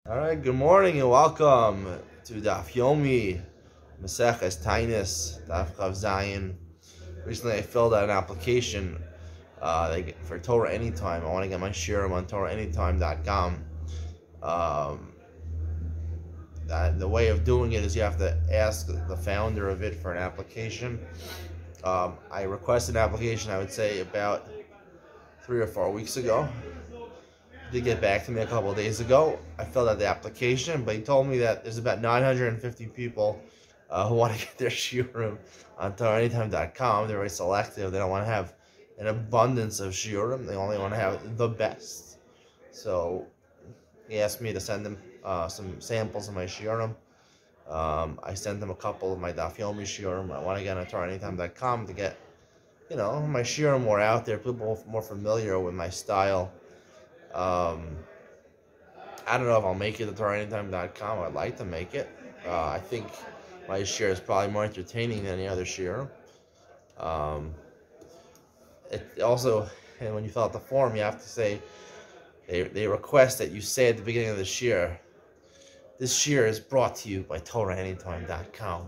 All right, good morning and welcome to Daf Yomi, Maseches Taanit, Daf Chav Zayin. Recently, I filled out an application for Torah Anytime. I want to get my shiurim on TorahAnytime.com. The way of doing it is you have to ask the founder of it for an application. I requested an application, I would say, about 3 or 4 weeks ago. He did get back to me a couple of days ago. I filled out the application, but he told me that there's about 950 people who want to get their shiurim on TorahAnytime.com. They're very selective. They don't want to have an abundance of shiurim. They only want to have the best. So he asked me to send him some samples of my shiurim. I sent him a couple of my Daf Yomi shiurim. I want to get on TorahAnytime.com to get, my shiurim more out there, people more familiar with my style. I don't know if I'll make it to TorahAnytime.com. I'd like to make it. I think my shiur is probably more entertaining than any other shiur. It also, and when you fill out the form, you have to say, they request that you say at the beginning of the shiur, this shiur is brought to you by TorahAnytime.com.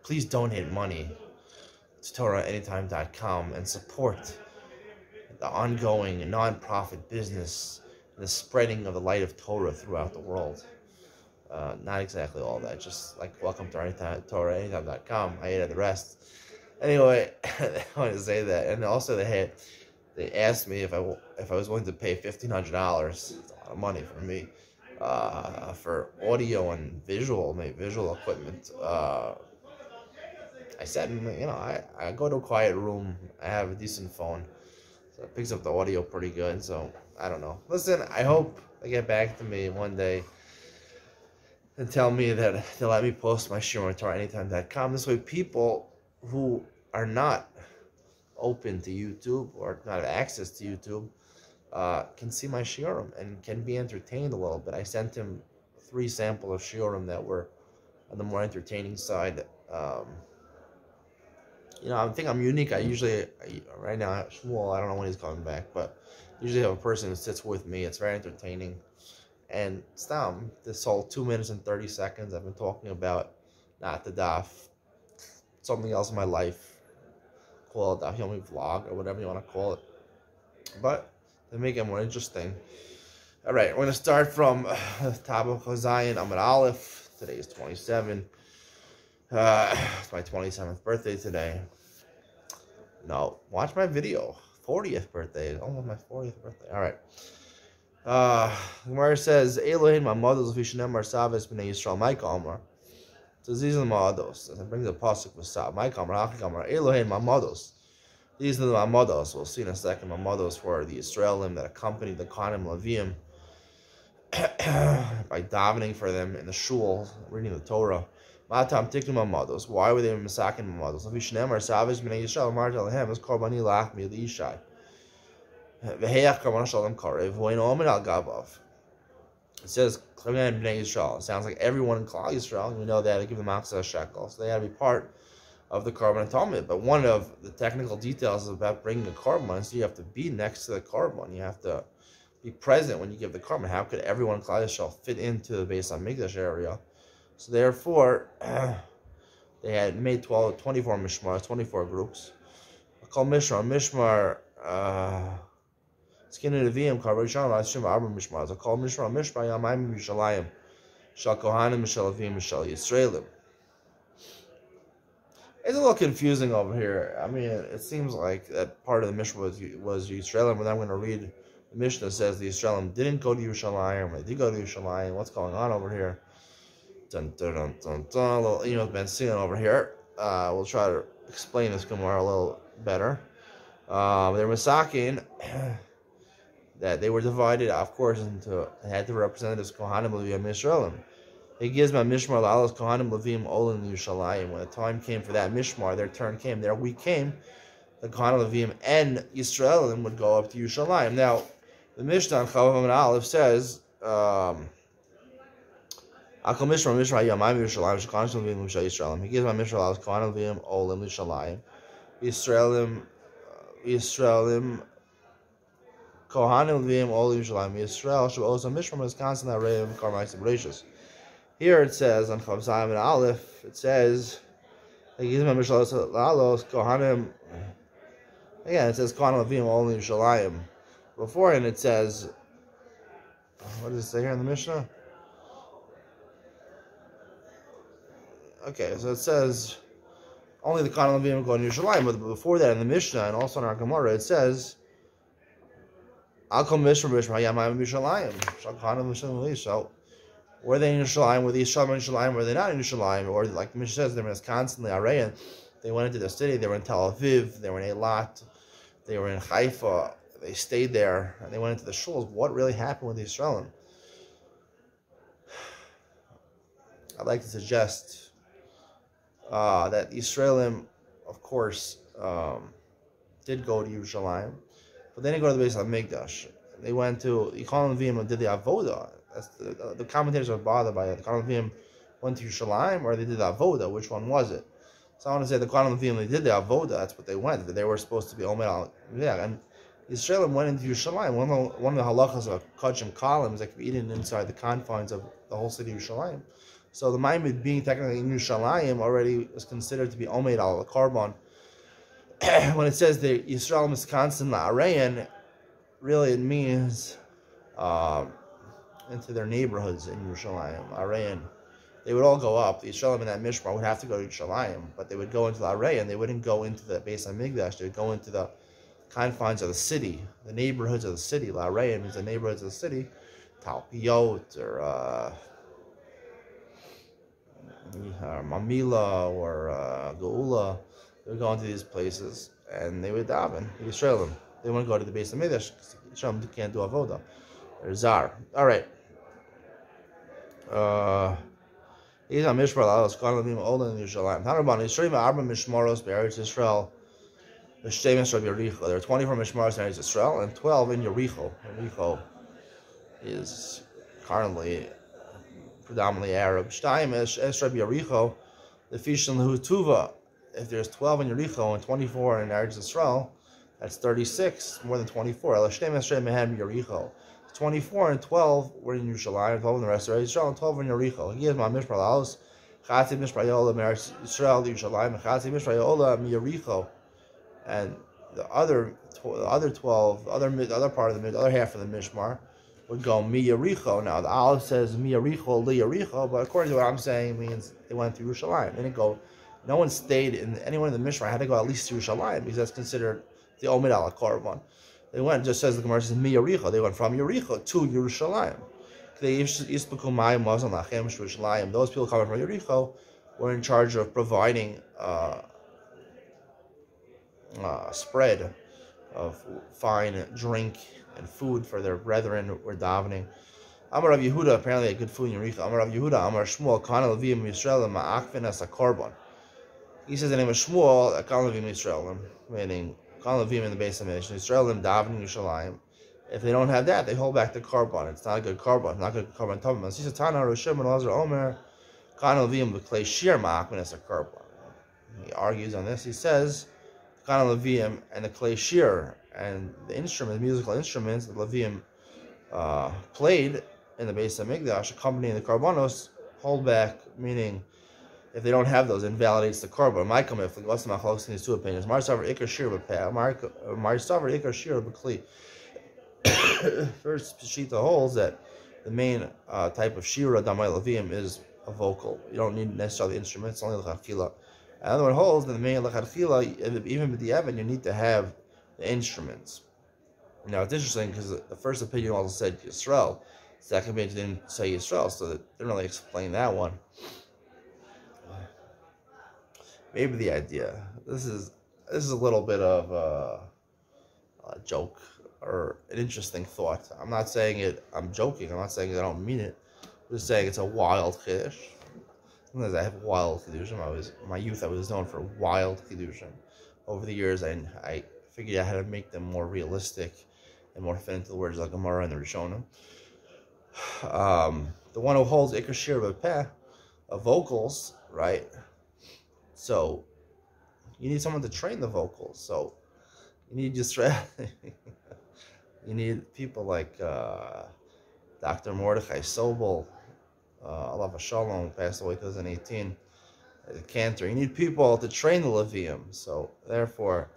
Please donate money to TorahAnytime.com and support the ongoing non-profit business, the spreading of the light of Torah throughout the world. Not exactly all that, just like welcome to TorahAnytime.com. I added the rest. Anyway, I wanted to say that, and also they asked me if I was willing to pay $1,500. It's a lot of money for me for audio and visual equipment. I said, I go to a quiet room. I have a decent phone. So it picks up the audio pretty good, so I don't know. Listen, I hope they get back to me one day and tell me that they'll let me post my shiur on TorahAnytime.com. This way people who are not open to YouTube or not have access to YouTube can see my shiurim and can be entertained a little bit. I sent him 3 samples of shiurim that were on the more entertaining side. I think I'm unique. Right now, Shmuel, I don't know when he's coming back, but usually have a person who sits with me. It's very entertaining. And Stam, this whole 2 minutes and 30 seconds, I've been talking about not the Daf, something else in my life. Call it Daf Yomi vlog or whatever you want to call it. But to make it more interesting. All right, we're going to start from the top of Zayin, Amud Aleph. Today is 27. It's my 27th birthday today. No, watch my video. 40th birthday. Almost my 40th birthday. All right. Gemara says, Elohim ma'ados v'shneimar saves b'nei Yisrael Ma'ika Amar. So these are the ma'ados. And it brings a pasuk with Sav. Ma'ika Amar, Hachik Amar, Elohim ma'ados. These are the ma'ados. We'll see in a second. Ma'ados were the Israelim that accompanied the Kohanim Leviim by davening for them in the shul, reading the Torah. Matam tiknu ma'ados. Why were they masakin ma'ados? V'shneimar saves b'nei Yisrael Amar Telehem is korbani lachmi li'ishai. V'heyach kavan shalom karev v'oin omen al gavav. It says Klavian b'nei Yisrael. It sounds like everyone in Klal Yisrael. We know that they give the matzah a shekel, so they had to be part of the korban atonement. But one of the technical details about bringing a korban is you have to be next to the korban. You have to be present when you give the korban. How could everyone in Klal Yisrael fit into the Beis HaMikdash area? So therefore, they had made 24 mishmars, 24 groups. Called Mishmar, Skin of the VM, Karvasham, Ashim, Abram Mishmar. Called Mishmar, Yamayim, Mishalayim, Shal Kohanim, Mishal Avim, Mishal Yisraelim. It's a little confusing over here. I mean, it seems like that part of the Mishnah was Yisraelim, but I'm going to read the Mishnah says the Yisraelim didn't go to Yerushalayim, they did go to Yerushalayim. What's going on over here? Dun, dun, dun, dun, dun. A little, Ben Sion over here. We'll try to explain this Gemara a little better. They're masakin that they were divided, of course, into they had the representatives Kohanim Leviim Yisraelim. He gives my Mishmar La'alos Kohanim Leviim Olin Yerushalayim. When the time came for that Mishmar, their turn came. Their week came. The Kohanim Leviim and Yisraelim would go up to Yerushalayim. Now, the Mishnah Chavav and Aleph says. He gives my Mishra La'alos Kohanim Leviim Olin Yerushalayim. Yisraelim Kohanim Levim Ol Yerushalayim Yisrael Shu Osa Mishmar is constantly Arayim Karmais Bereshis. Here it says on Chav Zayin and Aleph, it says Kohanim. Again, it says Kohanim Levim Ol Yerushalayim. Beforehand, it says, what does it say here in the Mishnah? Okay, so it says only the Kohanim Levim go in Yerushalayim, but before that in the Mishnah and also in our Gemara it says Al Kol Mishmar B'Yishmar Yamayim Yerushalayim. So were they in Yerushalayim? Were the Yisraelim in Yerushalayim? Were they not in Yerushalayim? Or like the Mishnah says, they were constantly Arayan. They went into the city. They were in Tel Aviv. They were in Eilat. They were in Haifa. They stayed there and they went into the shuls. What really happened with the Yisraelim? I'd like to suggest that the Yisraelim, of course, did go to Yerushalayim, but they didn't go to the base of Mikdash. They went to Kohanim Levim and did the Avodah. That's the commentators are bothered by it. The Kohanim Levim went to Yerushalayim or they did the Avodah. Which one was it? So I want to say the Kohanim Levim, they did the Avodah. That's what they went. They were supposed to be Omer al. Yeah, and the Yisraelim went into Yerushalayim. One of the halachas of kachim columns that could be eaten inside the confines of the whole city of Yerushalayim. So the Maimid being technically in Yerushalayim already is considered to be Omer al Karban. When it says the Yisraelim is constant la'arayan, really it means into their neighborhoods in Yerushalayim, Arayan. They would all go up. The Yisraelim in that Mishmar would have to go to Yerushalayim, but they would go into the Arayan. They wouldn't go into the Beis HaMikdash. They would go into the confines of the city, the neighborhoods of the city. Arayan means the neighborhoods of the city, Talpiot or Mamila or Geula. They would go into these places and they would daven. The Yisraelim. They wouldn't go to the Beis HaMikdash because the Yisraelim can't do avodah. They're zar. All right. He's on Mishmar Lalos. Kohanim Levim Ol Yerushalayim. Tanarban Yisraelim Arba Mishmaros Be'eretz Yisrael. B'Shteim Yericho. There are 24 Mishmaros in Eretz Yisrael and 12 in Yericho. Yericho is currently predominantly Arab. Shtaim Esrei Yericho. The Fishin Lehu Tuva. If there's 12 in Yericho and 24 in Eretz Yisrael, that's 36, more than 24. 24 and 12 were in Yerushalayim, 12 in the rest of Israel, and 12 in Yericho. He is my Mishmar Laos, Chatzi Mishmar Yola, Israel, Yerushalayim, and Chatzi Mishmar Yola, Yericho. And the other 12, the other part of the other half of the Mishmar would go Mi Yericho. Now the Aleph says Mi Yericho, Li Yericho, but according to what I'm saying, it means they went to Yerushalayim. They didn't go. No one stayed in anyone in the Mishmar had to go at least to Yerushalayim because that's considered the Omer al Korban. They went, just says the Gemara says Mi Yericho. They went from Yericho to Yerushalayim. Those people coming from Yericho were in charge of providing spread of fine drink and food for their brethren who were davening. Amar Rav Yehuda, apparently a good food in Yericho. Amar Rav Yehuda, Amar Shmuel, Kohanim Levim Yisrael ma'akvin as a korban. He says the name of Shmuel, Kohanim Levim Yisrael, meaning Kohanim Levim in the base of Mishnah, Yisrael davening Yerushalayim. If they don't have that, they hold back the korban. It's not a good korban. It's not a good korban tovim. He says Tana Roshim and Lazar Omer, Kohanim Levim b'klei shir ma'akvin as a korban. He argues on this. He says Kohanim Levim and the klei shir and the instruments, musical instruments that Levim played in the base of Mikdash, accompanying the korbanos, hold back, meaning if they don't have those, it invalidates the korban. My come if what's the machlokes in these two opinions? Marsavar ikar shir b'peh, Marsavar ikar shir b'kli. First, Shita holds that the main type of shira damay levim is a vocal. You don't need necessarily instruments, only l'chadchila. Another one holds that the main l'chadchila, even with the Evan, you need to have the instruments. Now it's interesting because the first opinion also said Yisrael. Second opinion didn't say Yisrael, so they didn't really explain that one. Maybe the idea. This is a little bit of a joke or an interesting thought. I'm not saying it. I'm joking. I'm not saying I don't mean it. I'm just saying it's a wild chiddush. Sometimes I have wild chiddushim. My youth, I was known for wild chiddushim. Over the years, I figured out how to make them more realistic and more fit into the words like Gemara and the Rishonim. The one who holds ikar shir b'peh, vocals, right? So you need someone to train the vocals. So you need Yisrael. You need people like Dr. Mordechai Sobel, Alav Shalom, passed away in 2018, cancer. You need people to train the Levium. So therefore,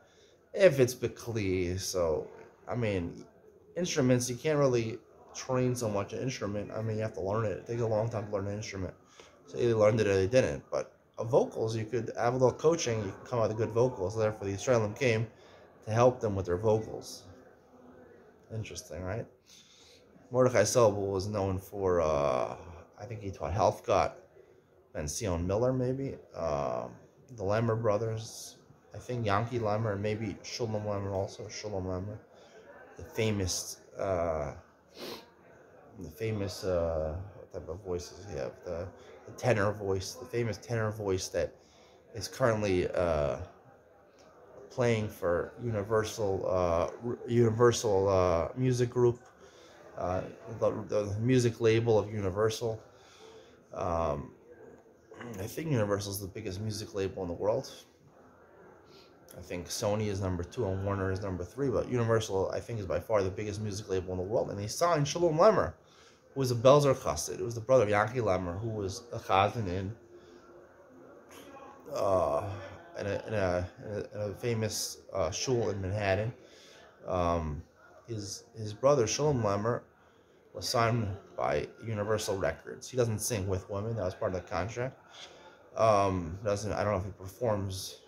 if it's Bekli, so I mean, instruments, you can't really train so much an instrument. I mean, you have to learn it. It takes a long time to learn an instrument. So either learned it or they didn't. But vocals, you could have a little coaching, you can come out with good vocals. Therefore, the Israelim came to help them with their vocals. Interesting, right? Mordechai Sobel was known for, I think he taught Helfgott and Sion Miller, maybe. The Lemmer brothers, I think Yankee Lemmer, and maybe Shulam Lemmer also, Shulam Lemmer. The famous, what type of voices he have? The tenor voice, the famous tenor voice that is currently playing for Universal Music Group, the music label of Universal. I think Universal is the biggest music label in the world. I think Sony is number 2 and Warner is number 3, but Universal, I think, is by far the biggest music label in the world. And he signed Shalom Lemmer, who was a Belzer Chassid. It was the brother of Yankee Lemmer, who was a Chazan in a famous shul in Manhattan. His brother Shalom Lemmer was signed by Universal Records. He doesn't sing with women. That was part of the contract. I don't know if he performs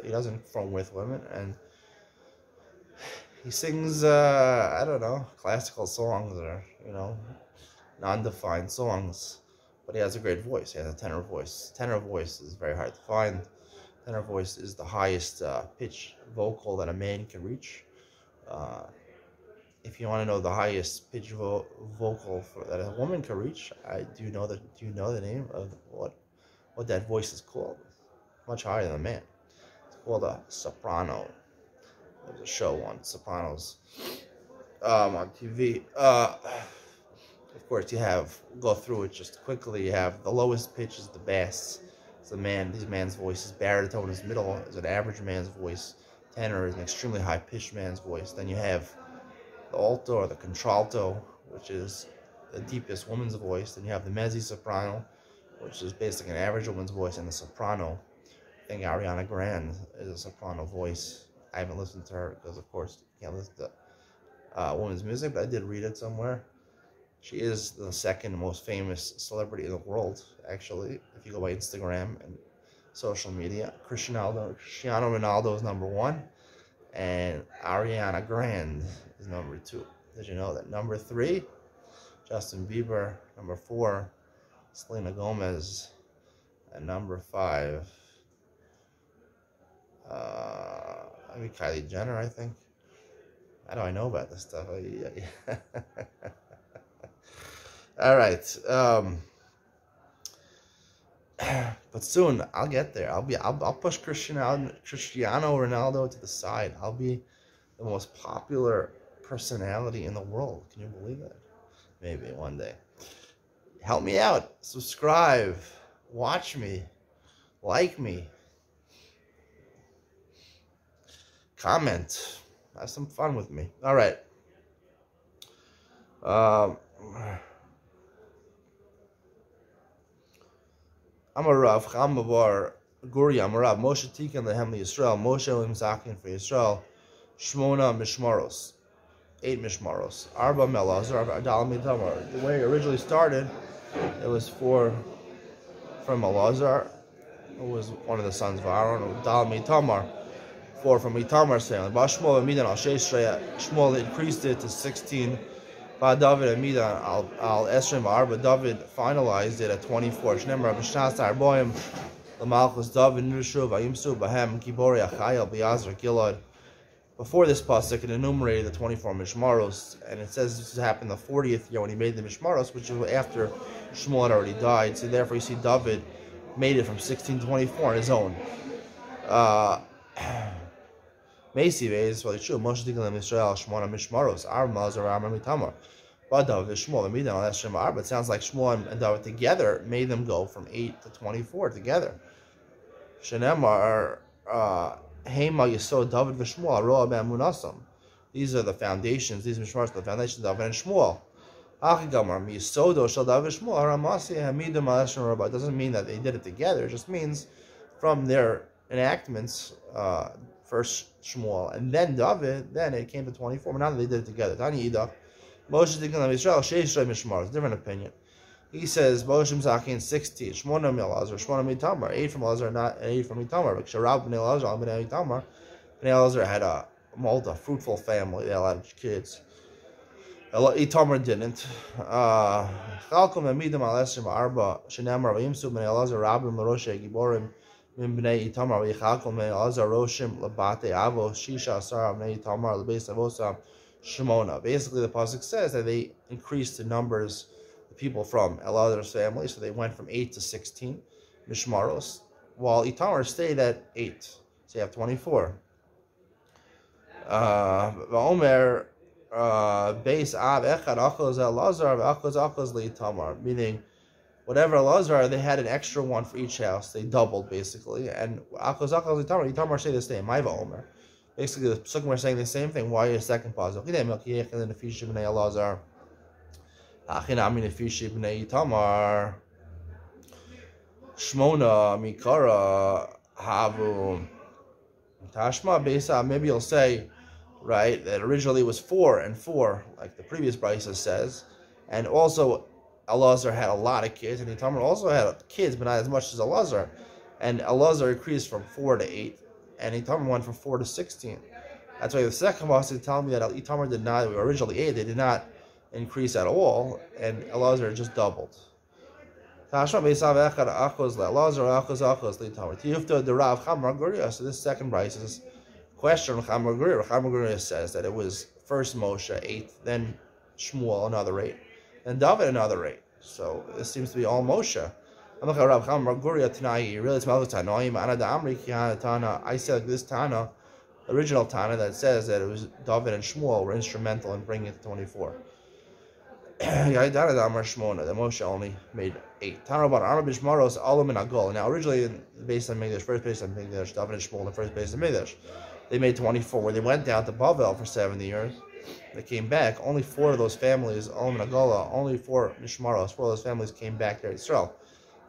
he doesn't perform with women, and he sings I don't know, classical songs or non-defined songs, but he has a great voice. He has a tenor voice. Tenor voice is very hard to find. Tenor voice is the highest pitch vocal that a man can reach. If you want to know the highest pitch vocal that a woman can reach, do you know the name of what that voice is called? Much higher than a man. It's called a soprano. There's a show on Sopranos on TV. Of course, go through it just quickly. You have the lowest pitch is the bass. It's this man's voice. His baritone is middle, is an average man's voice. Tenor is an extremely high-pitched man's voice. Then you have the alto or the contralto, which is the deepest woman's voice. Then you have the mezzi soprano, which is basically an average woman's voice, and the soprano. I think Ariana Grande is a soprano voice. I haven't listened to her because, of course, you can't listen to women's music, but I did read it somewhere. She is the second most famous celebrity in the world, actually, if you go by Instagram and social media. Cristiano Ronaldo is number 1, and Ariana Grande is number 2. Did you know that? Number 3, Justin Bieber. Number 4, Selena Gomez. And number 5, maybe Kylie Jenner, I think. How do I know about this stuff? All right. But soon I'll get there. I'll push Cristiano Ronaldo to the side. I'll be the most popular personality in the world. Can you believe it? Maybe one day. Help me out. Subscribe. Watch me. Like me. Comment. Have some fun with me. All right. I'm a Rav, Chamavar, Guri, I'm a Rav, Moshe Tikkun Lehem Yisrael, Moshe Elim Zakin for Yisrael, Shmona Mishmaros, 8 Mishmaros, Arba Melazar, Adal Mitamar. The way it originally started, it was from Elazar, who was one of the sons of Aaron, Adal Mitamar, 4 from Itamar's family. Bashmol and Midan al Sheshreya, Shmuel increased it to 16. David and Midan al Esrim Arba. David finalized it at 24. Shnemar B'Shnas Arboim L'Malchus David Nushu Vayimsu Bahem Gibori Achayel B'Yazar Gilad. Before this pasuk, it enumerated the 24 Mishmaros, and it says this happened the 40th year when he made the Mishmaros, which was after Shmuel had already died. So therefore, you see David made it from 16 to 24 on his own. Macy is well, it's true. Moshe Tikkun Israel Shmona Mishmaros Mazar Mitamar. But David Shmuel and Midan al Esrim Arba. It sounds like Shmuel and David together made them go from 8 to 24 together. Shenemar Hema Yisod David v'Shmuel Roa Ben Munasam. These are the foundations. These mishmaros are the foundations of David and Shmuel. It doesn't mean that they did it together. It just means from their enactments, first Shmuel and then David, then it came to 24. But now they did it together. Moshe different opinion. He says Moshe Mzakin 16, Shmona Milazar, Shmona Mitamar, 8 from Lazar, not 8 from Mitamar. But Sharab Bnei Lazar, Bnei Mitamar. Bnei Lazar had a fruitful family. They had a lot of kids. Itamar didn't. Chalkom Amidim Alesim Arba, Shenamar Vimsu Bnei Lazar, Rabim Laroshe Giborim, Min Bnei Itamar, Vichalkom Bnei Lazar, Roshim, Labate Avo, Shisha Asar, Bnei Itamar, Labes Avosam, Shemona. Basically, the pasuk says that they increased the numbers of people from Elazar's family, so they went from 8 to 16 mishmaros, while Itamar stayed at 8. So you have 24. V'omer beis av echad achos Elazar v'achos achos leItamar, meaning whatever Elazar, they had an extra one for each house. They doubled basically, and achos achos leItamar, Itamar stayed the same. My v'omer. Basically, the Psukim are saying the same thing. Why is second pasuk? Shmona mikara havu tashma besa. Maybe you'll say, right, that originally it was 4 and 4, like the previous brisa says, and also Elazar had a lot of kids, and Itamar also had kids, but not as much as Elazar, and Elazar increased from 4 to 8. And Itamar went from 4 to 16. That's why the second pasuk telling me that Itamar did not, they were originally 8, they did not increase at all, and Elazar just doubled. So this second Bryce's question, Chamar says that it was first Moshe 8, then Shmuel another 8, then David another 8. So this seems to be all Moshe. I said this Tana, original Tana, that says that it was David and Shmuel were instrumental in bringing it to 24. That Moshe only made 8. Now originally based on Mikdash, first base on Mikdash, David and Shmuel, the first base on Mikdash, they made 24. When they went down to Bavel for 70 years, they came back. Only 4 of those families, Olam and Agola, only 4 Mishmaros, 4 of those families came back to Israel.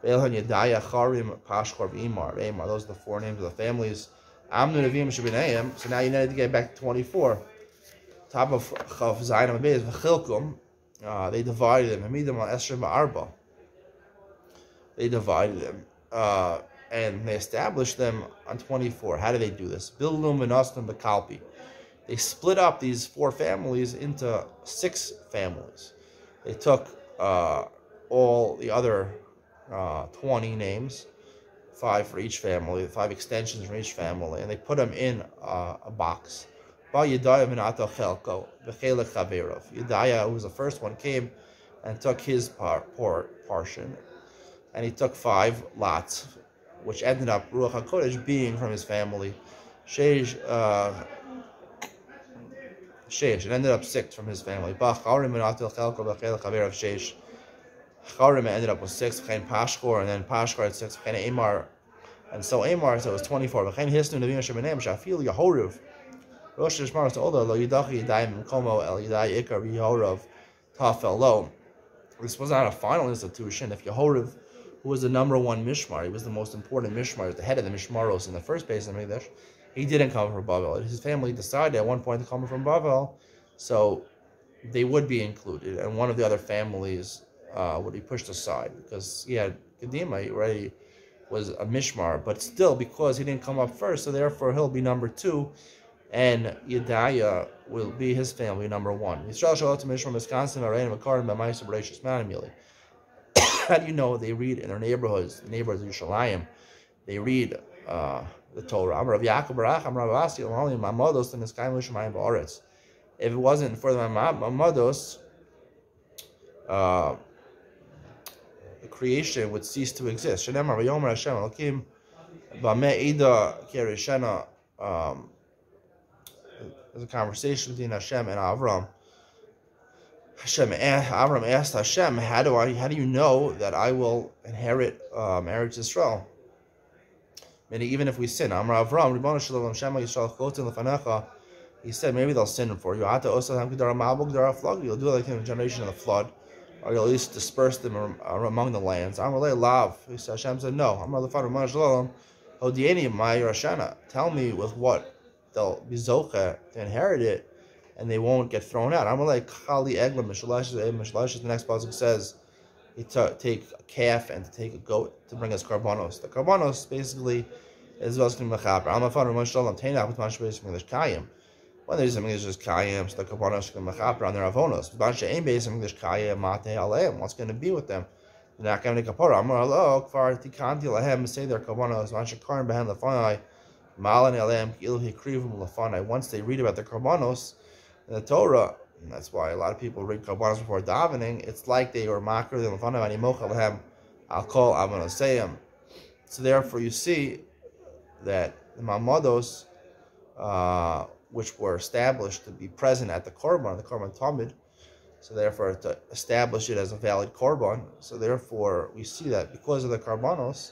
Those are the 4 names of the families. So now you need to get back to 24. Top of Chav Zayin Beis v'Chilkum, they divided them. Hamidam al Esrim v'Arba. They divided them, and they established them on 24. How do they do this? Bilnum v'Nosnum b'Kalpi. They split up these 4 families into 6 families. They took all the other 20 names, 5 for each family, 5 extensions from each family, and they put them in a box. Yedaya, who was the first one, came and took his portion, and he took 5 lots, which ended up Ruach HaKodesh being from his family. It ended up 6 from his family. Charim ended up with 6, Pashkor, and then Pashkor had 6, Amar, and so Amar, so it was 24. Rosh Hashemar to Ola, Lo Yidachi Yidayim Komo El Yidai Ikar Yehorav Tafel Lo. This was not a final institution. If Yehorav, who was the number 1 Mishmar, he was the most important Mishmar, the head of the Mishmaros in the first base of Mikdash, he didn't come from Bavel. His family decided at one point to come from Bavel, so they would be included, and one of the other families would be pushed aside because he had Kedima, he already was a Mishmar, but still because he didn't come up first, so therefore he'll be number 2, and Yedaya will be his family number 1. How do you know? They read in their neighborhoods, the neighborhoods of Yerushalayim, they read the Torah. If it wasn't for the Mamados, the creation would cease to exist. There's a conversation between Hashem and Avram. Avram asked Hashem, how do you know that I will inherit Eretz Yisrael? Meaning, even if we sin, Amar Avram, Ribbon Shalom, Shema Yisrael Chotin Lefanecha, He said maybe they'll sin for you. You'll do it like in the generation of the flood, or you'll at least disperse them among the lands. He said, Hashem said, no. Tell me with what they'll be zocha to inherit it, and they won't get thrown out. The next pasuk says, to take a calf and to take a goat to bring us karbanos. The karbanos basically is mechaper. When there's something that's just kayim, so the karbanos can mechaper on their avonos. What's going to be with them? They're not going to make a kapara. Amar lo kvar tikanti lahem say their karbanos. Mashakarim behind lefanai malan elem kilu hikrivim lefanai. Once they read about the karbanos in the Torah, and that's why a lot of people read karbanos before davening. It's like they were makar the lefanai animocha lehem alkol avonosayim. So therefore, you see that the mamados, which were established to be present at the korban Talmud, so therefore to establish it as a valid korban. So therefore, we see that because of the karbanos,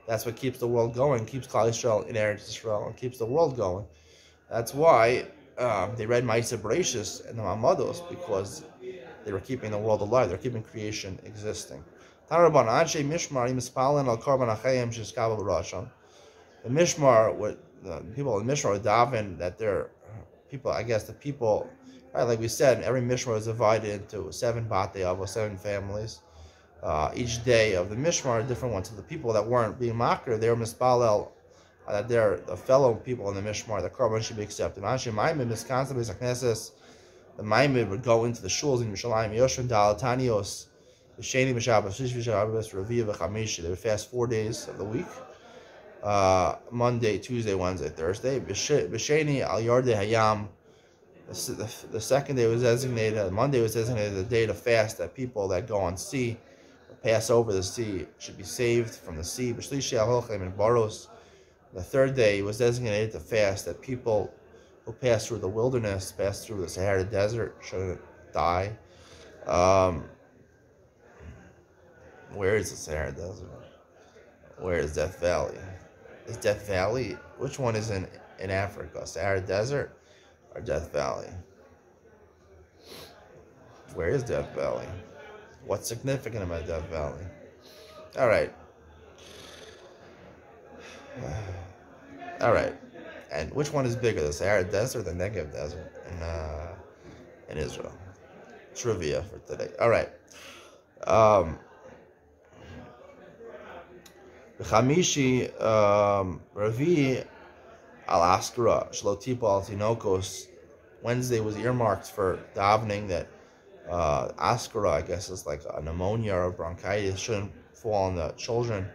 that's what keeps the world going, keeps Klal Yisrael in Eretz Yisrael, and keeps the world going. That's why they read Ma'aseh Bereshis and the Mamados, because they were keeping the world alive. They're keeping creation existing. The Mishmar, the people in the Mishmar would daven that they're people, I guess the people, right, like we said, every Mishmar was divided into 7 Batei Avos, 7 families. Each day of the Mishmar, a different one. So the people that weren't being makar, they were mispalel, that they're the fellow people in the Mishmar, the korban should be accepted. The Maimid would go into the shuls in Yerushalayim, Yoshua Dalatanios, the Sheni B'Shabbos, Shish B'Shabbos, Revi'ah V'Chamishi. They would fast 4 days of the week. Monday, Tuesday, Wednesday, Thursday. B'Sheni Al Yardei Hayam. The second day was designated, Monday was designated the day to fast, that people that go on sea, pass over the sea, should be saved from the sea. B'Shlishi Al Holchem and Baros. The third day was designated to fast, that people who pass through the wilderness, pass through the Sahara Desert, shouldn't die. Where is the Sahara Desert? Where is Death Valley? Is Death Valley? Which one is in Africa? Sahara Desert or Death Valley? Where is Death Valley? What's significant about Death Valley? All right. All right. And which one is bigger, the Sahara Desert or the Negev Desert in Israel? Trivia for today. All right. B'chamishi Ravi al Askara Shlotipa al Tinokos. Wednesday was earmarked for davening that Askara, I guess, is like a pneumonia or bronchitis, shouldn't fall on the children.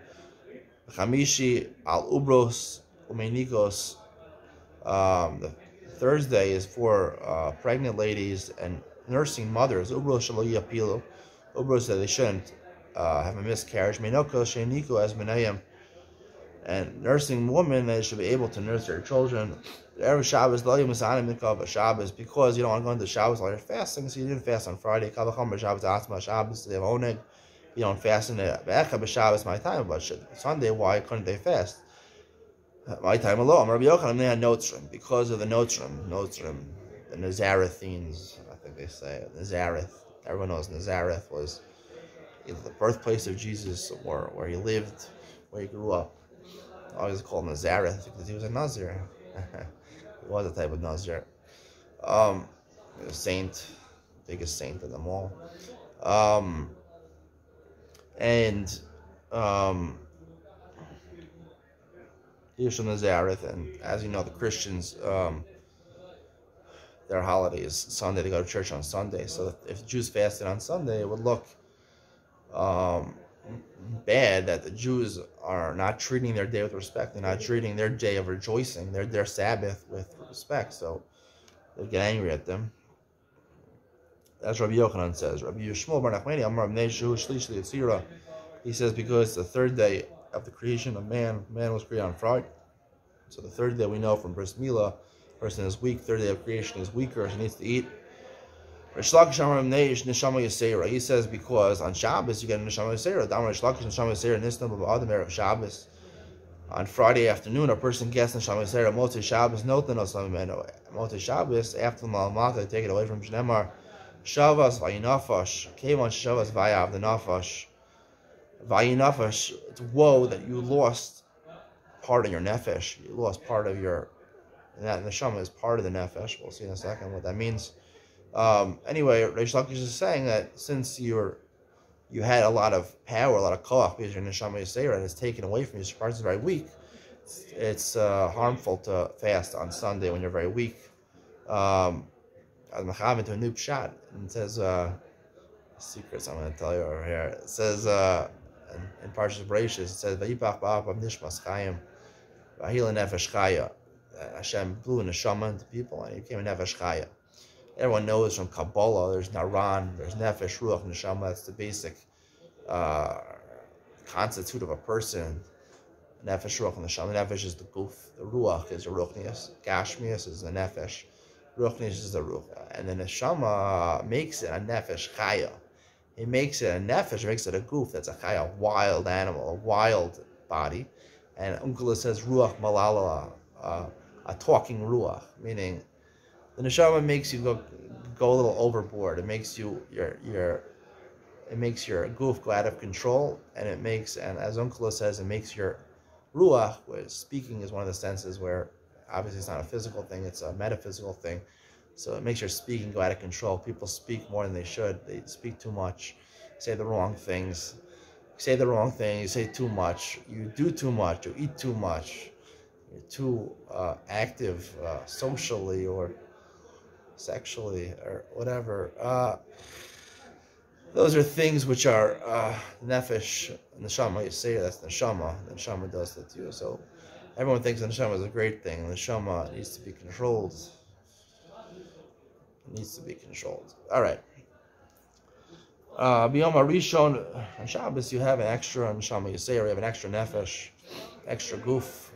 B'chamishi al Ubros Umenikos. The Thursday is for pregnant ladies and nursing mothers. Ubros shelo yapilu. Ubros said they shouldn't have a miscarriage. Menoko sheiniku as menayim. And nursing women, they should be able to nurse their children. Every Shabbos, Shabbos, because you don't want to go into Shabbos while you're fasting, so you didn't fast on Friday. You don't fast in the Shabbos, my time, but Sunday, why couldn't they fast? My time alone. Rabbi Yochanan, they had Notzrim, because of the Notzrim, the Nazarethenes, I think they say. Nazareth. Everyone knows Nazareth was either the birthplace of Jesus or where he lived, where he grew up. I always call him Nazareth because he was a Nazir. He was a type of Nazir. A saint, biggest saint of them all. He's from Nazareth, and as you know, the Christians, their holiday is Sunday. They go to church on Sunday. So if Jews fasted on Sunday, it would look bad that the Jews are not treating their day with respect. They're not treating their day of rejoicing, their Sabbath, with respect. So they get angry at them. As Rabbi Yochanan says. Rabbi Yishmael bar Nachmani Amar Bnei Shehu Shlish Liyitzira. He says because the third day of the creation of man was created on Friday. So the third day we know from Bris Milah, person is weak. Third day of creation is weaker, so he needs to eat. He says because on Shabbos you get a Neshama Yisera. Damar Rish Lakish Neshama Yisera Nistam of Adam Erev Shabbos. On Friday afternoon, a person gets neshama yisera Motzei Shabbos noten osam mimeno. Motzei Shabbos after the Malmata, they take it away from Shnemar. Shavas vayinafash. Kevon shavas vayav the nafash. Vayinafash. It's woe that you lost part of your nefesh. You lost part of your. And that neshama is part of the nefesh. We'll see in a second what that means. Anyway, Reish Lakish is saying that since you had a lot of power, a lot of koach, because your neshama yisera, and it's taken away from you, your part is very weak. It's harmful to fast on Sunday when you're very weak. I'm mechaven to a new pshat, and it says secrets I'm going to tell you over here. It says in Parshas Bereishis, it says Vayipach ba'apav nishmas chayim v'ahila nefesh chaya. Hashem blew a neshama into people, and he became a nefesh chaya. Everyone knows from Kabbalah, there's Naran, there's Nefesh, Ruach, Neshama. That's the basic constitute of a person. Nefesh, Ruach, Neshama. Nefesh is the goof. The Ruach is the Ruchnius. Gashmius is the Nefesh. Ruchnius is the Ruach. And the Neshama makes it a Nefesh Chaya. He makes it a Nefesh, makes it a goof. That's a Chaya, a wild animal, a wild body. And Unkula says Ruach Malala, a talking Ruach, meaning the neshama makes you go a little overboard. It makes you it makes your goof go out of control, and as Unkula says, it makes your ruach, where speaking is one of the senses where obviously it's not a physical thing, it's a metaphysical thing. So it makes your speaking go out of control. People speak more than they should. They speak too much, say the wrong things. You say the wrong thing, you say too much, you do too much, you eat too much, you're too active socially or sexually or whatever. Those are things which are nefesh, neshama. You say that's neshama. The neshama does that to you. So everyone thinks the neshama is a great thing. The neshama needs to be controlled. It needs to be controlled. All right. B'yom Harishon on Shabbos, you have an extra neshama. You say, or you have an extra nefesh, extra goof.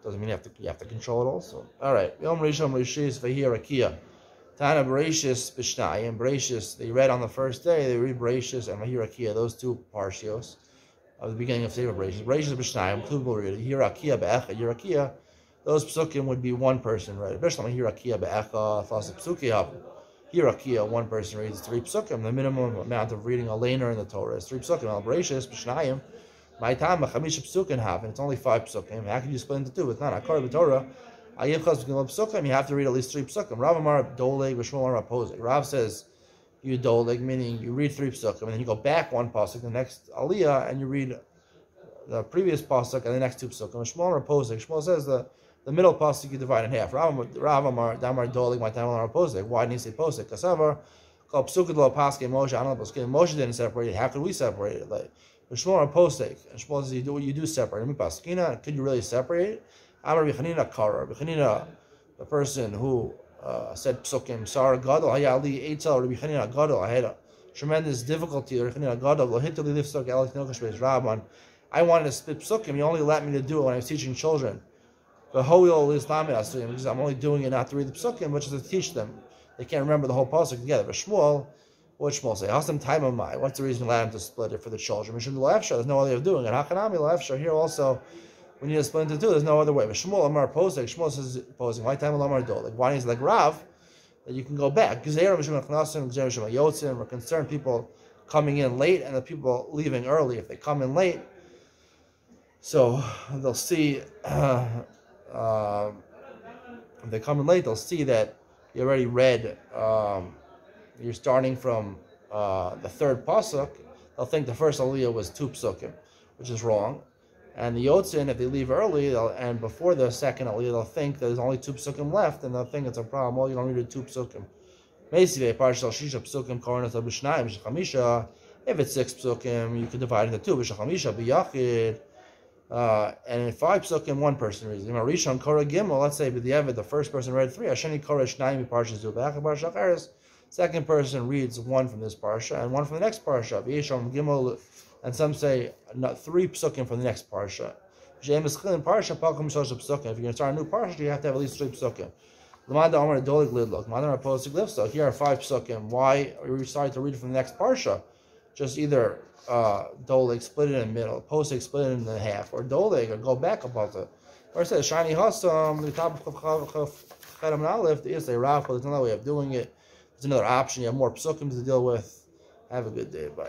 Doesn't mean you have to control it also. All right. Yom Rishon Rishis Vahir Akia. Tana Bereshis Bishnayim. Bereshis, they read on the first day, they read Bereshis and Vahir Akia, those two parshios of the beginning of Sefer Bereshis. Bereshis Bishnayim, include will read Vahir Akia Be'echa. Vahir Akia, those psukim would be one person read. Bishlam Vahir Akia Be'echa, Thas Psuki Hav. Vahir Akia, one person reads 3 psukim. The minimum amount of reading a laner in the Torah is 3 psukim. Al Bereshis Bishnayim. My time, chamisha psukim have, and it's only 5 psukim. How can you split into 2? It's not akar b'Torah. Ayivchas psukim. You have to read at least 3 psukim. Rav Amar doleg, V'shmuel Amar opposing. Rav says you doleg, meaning you read 3 psukim, and then you go back 1 pasuk, the next aliyah, and you read the previous pasuk and the next 2 psukim. Shmuel Amar opposing. Shmuel says the middle pasuk you divide in half. Rav Amar damar doleg, my time Amar opposing. Why didn't he say posek? Kasavar called psukim lo paske Moshe. I don't know poskim. Moshe didn't separate it. How could we separate it? Like, Shmuel posek, and Shmuel says you do separate. Could you really separate it? Amar B'chanina Kara. B'chanina, the person who said psukim, Sar Gadol, Hayali Eitzel, B'chanina Gadol. I had a tremendous difficulty. B'chanina Gadol, Lohitali Lifstok, Alex Nokash Beis Rabban. I wanted to split psukim. You only let me to do it when I was teaching children. V'hoil Islamid Asuyim, because I'm only doing it not to read the psukim, but just to teach them. They can't remember the whole pasuk together. But Shmuel, what Shmuel say? Hasam time of my. What's the reason you allow him to split it for the children? Mishum l'efshar. There's no other way of doing it. Hakanami l'efshar. Here also, we need to split into 2. There's no other way. But Shmuel Amar posek. Shmuel says posing. Why time Amar do? Like why is like Rav that you can go back? Gzeira mishum chnasim, gzeira mishum yotzim. We're concerned people coming in late and the people leaving early. If they come in late, so they'll see. If they come in late, they'll see that you already read. You're starting from the 3rd pasuk. They'll think the first aliyah was 2 psukim, which is wrong. And the yotzin, if they leave early and before the 2nd aliyah, they'll think there's only 2 psukim left, and they'll think it's a problem. Well, you don't read 2 psukim. If it's 6 psukim, you can divide into 2. And in 5 psukim, 1 person reads. Rishon Korah Gimel. Let's say the first person read 3. Hasheni Korah Shnayim Parshas Zubach Parshas Acheres. Second person reads 1 from this parsha and 1 from the next parsha. V'yeshom Gimel, and some say 3 psukim from the next parsha. If you're going to start a new parsha, you have to have at least 3 psukim. So here are 5 psukim. Why are we starting to read from the next parsha? just either doleg, split it in the middle, posek, split it in the half, or doleg, or go back about it. Or I said shiny hasam, the top of Chedam and Aleph, the Isay Rafa. There's another way of doing it. There's another option. You have more psukim to deal with. Have a good day. Bye.